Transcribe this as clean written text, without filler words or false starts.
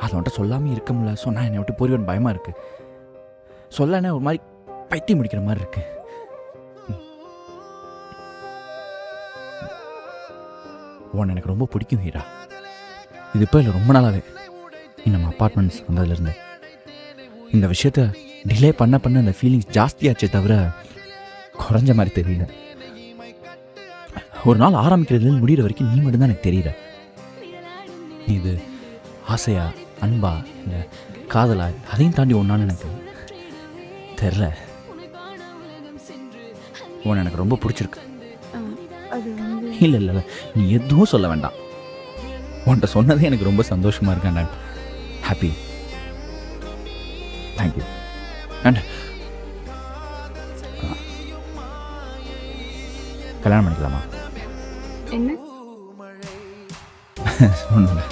அதை வந்துட்டு சொல்லாமல் இருக்க முடியல. சொன்னால் என்னை விட்டு போறியோன்னு பயமாக இருக்குது. சொல்லனே ஒரு மாதிரி பைத்தியம் முடிக்கிற மாதிரி இருக்கு. உன்னை எனக்கு ரொம்ப பிடிக்கும் ஹீரா. இது இப்போ இல்லை, ரொம்ப நாளாகவே. நம்ம அப்பார்ட்மெண்ட்ஸ் வந்ததுலேருந்து இந்த விஷயத்த டிலே பண்ண அந்த ஃபீலிங்ஸ் ஜாஸ்தியாச்சே தவிர குறைஞ்ச மாதிரி தெரியல. ஒரு நாள் ஆரம்பிக்கிறதுலேருந்து முடிகிற வரைக்கும் நீ மட்டும்தான் எனக்கு தெரியல. இது ஆசையா, அன்பா, இல்லை காதலா, அதையும் தாண்டி ஒன்றான்னு எனக்கு தெரில. உன்னை எனக்கு ரொம்ப பிடிச்சிருக்கு. இல்லை இல்லை இல்லை, நீ எதுவும் சொல்ல வேண்டாம். உன்கிட்ட சொன்னதே எனக்கு ரொம்ப சந்தோஷமாக இருக்கேன். நான் ஹாப்பி. தேங்க்யூ. அண்ட் கல்யாணம் பண்ணிக்கலாமா? என்ன ஒன்றும் இல்லை.